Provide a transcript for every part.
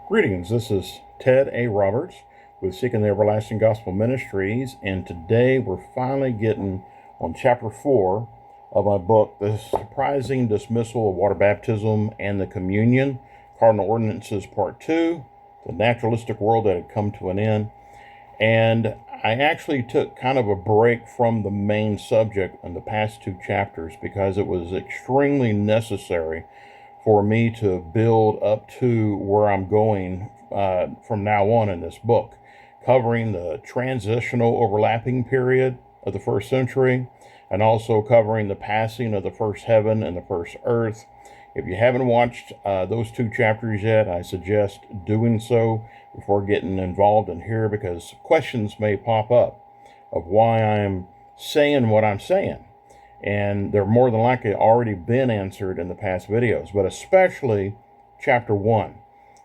Greetings, this is Ted A. Roberts with Seeking the Everlasting Gospel Ministries, and today we're finally getting on chapter 4 of my book, The Surprising Dismissal of Water Baptism and the Communion, Carnal Ordinances Part 2, The Naturalistic World that had come to an end. And I actually took kind of a break from the main subject in the past two chapters because it was extremely necessary for me to build up to where I'm going from now on in this book, covering the transitional overlapping period of the first century, and also covering the passing of the first heaven and the first earth. If you haven't watched those two chapters yet, I suggest doing so before getting involved in here, because questions may pop up of why I'm saying what I'm saying. And they're more than likely already been answered in the past videos, but especially chapter 1,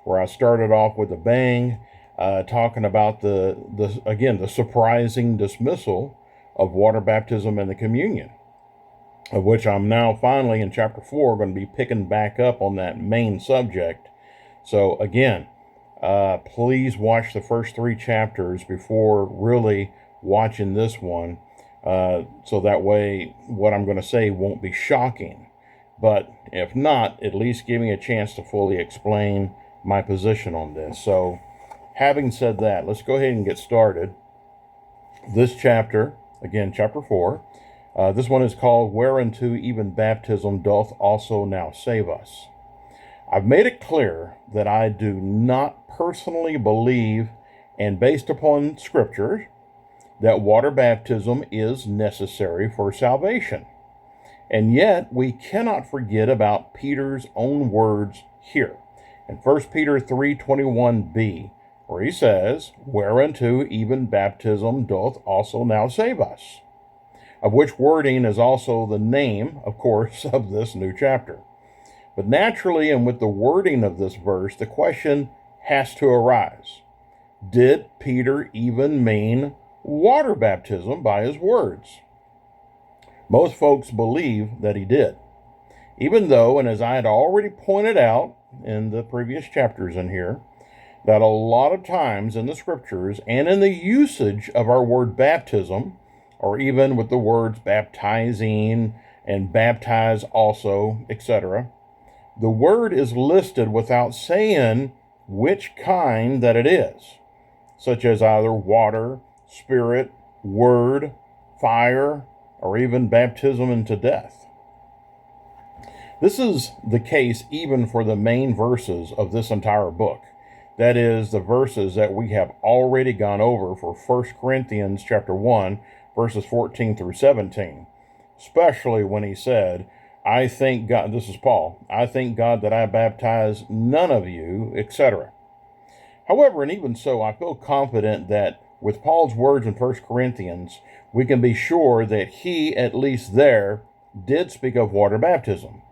where I started off with a bang, talking about the surprising dismissal of water baptism and the communion, of which I'm now finally in chapter 4 going to be picking back up on that main subject. So again, please watch the first 3 chapters before really watching this one. So that way what I'm going to say won't be shocking. But if not, at least give me a chance to fully explain my position on this. So having said that, let's go ahead and get started. This chapter, again, chapter 4, this one is called Whereunto Even Baptism Doth Also Now Save Us. I've made it clear that I do not personally believe, and based upon scriptures, that water baptism is necessary for salvation. And yet, we cannot forget about Peter's own words here in 1 Peter 3:21b, where he says, Whereunto even baptism doth also now save us, of which wording is also the name, of course, of this new chapter. But naturally, and with the wording of this verse, the question has to arise. Did Peter even mean water baptism by his words? Most folks believe that he did, even though, and as I had already pointed out in the previous chapters in here, that a lot of times in the scriptures and in the usage of our word baptism, or even with the words baptizing and baptize also, etc., the word is listed without saying which kind that it is, such as either water, spirit, word, fire, or even baptism into death. This is the case even for the main verses of this entire book. That is, the verses that we have already gone over for 1 Corinthians chapter 1, verses 14 through 17. Especially when he said, I thank God, this is Paul, I thank God that I baptize none of you, etc. However, and even so, I feel confident that with Paul's words in 1 Corinthians, we can be sure that he, at least there, did speak of water baptism.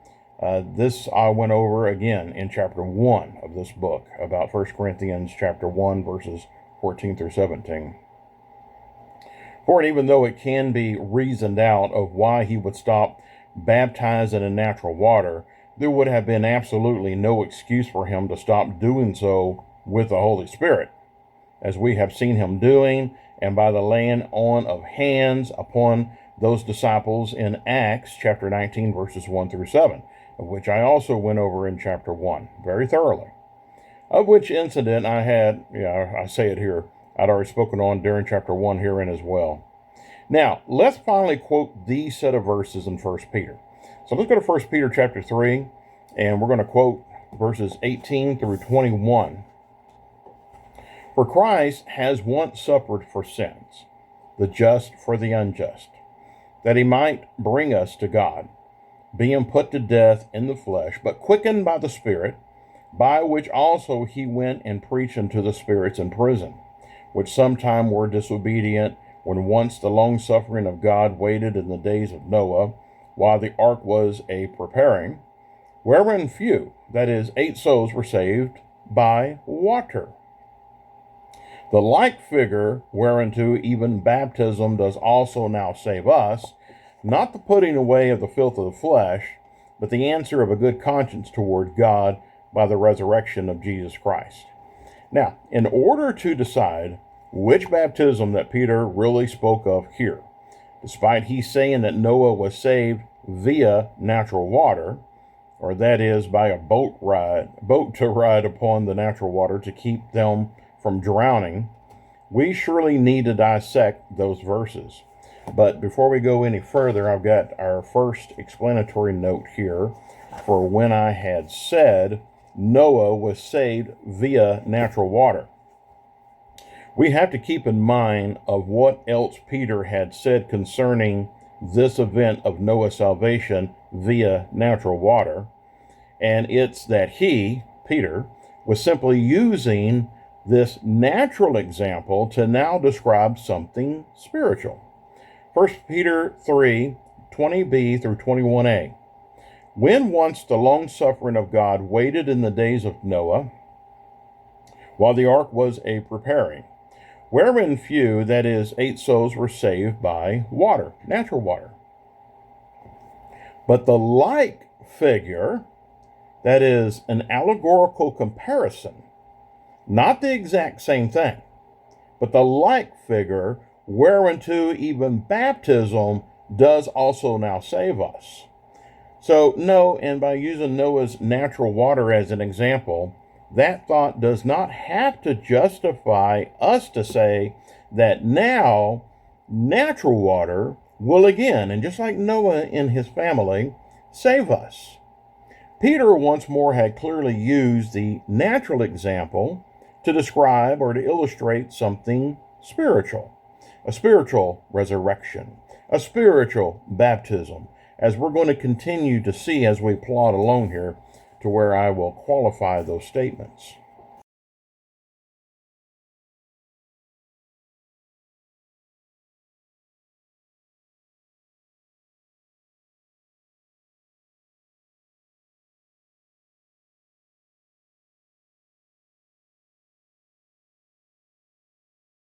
This I went over again in chapter 1 of this book, about 1 Corinthians chapter 1, verses 14 through 17. For even though it can be reasoned out of why he would stop baptizing in natural water, there would have been absolutely no excuse for him to stop doing so with the Holy Spirit, as we have seen him doing, and by the laying on of hands upon those disciples in Acts chapter 19, verses 1 through 7, of which I also went over in chapter 1 very thoroughly. Of which incident I say it here, I'd already spoken on during chapter 1 herein as well. Now, let's finally quote these set of verses in 1 Peter. So let's go to 1 Peter chapter 3, and we're going to quote verses 18 through 21. For Christ has once suffered for sins, the just for the unjust, that he might bring us to God, being put to death in the flesh, but quickened by the Spirit, by which also he went and preached unto the spirits in prison, which sometime were disobedient, when once the long-suffering of God waited in the days of Noah, while the ark was a preparing, wherein few, that is, 8 souls, were saved by water. The like figure whereunto even baptism does also now save us, not the putting away of the filth of the flesh, but the answer of a good conscience toward God by the resurrection of Jesus Christ. Now, in order to decide which baptism that Peter really spoke of here, despite he saying that Noah was saved via natural water, or that is by a boat to ride upon the natural water to keep them from drowning, we surely need to dissect those verses. But before we go any further, I've got our first explanatory note here for when I had said Noah was saved via natural water. We have to keep in mind of what else Peter had said concerning this event of Noah's salvation via natural water, and it's that he, Peter, was simply using this natural example to now describe something spiritual. 1 Peter 3, 20b through 21a. When once the long-suffering of God waited in the days of Noah, while the ark was a preparing, wherein few, that is, 8 souls, were saved by water, natural water. But the like figure, that is, an allegorical comparison, not the exact same thing, but the like figure, whereunto even baptism does also now save us. So, no, and by using Noah's natural water as an example, that thought does not have to justify us to say that now natural water will again, and just like Noah and his family, save us. Peter once more had clearly used the natural example to describe or to illustrate something spiritual, a spiritual resurrection, a spiritual baptism, as we're going to continue to see as we plod along here to where I will qualify those statements.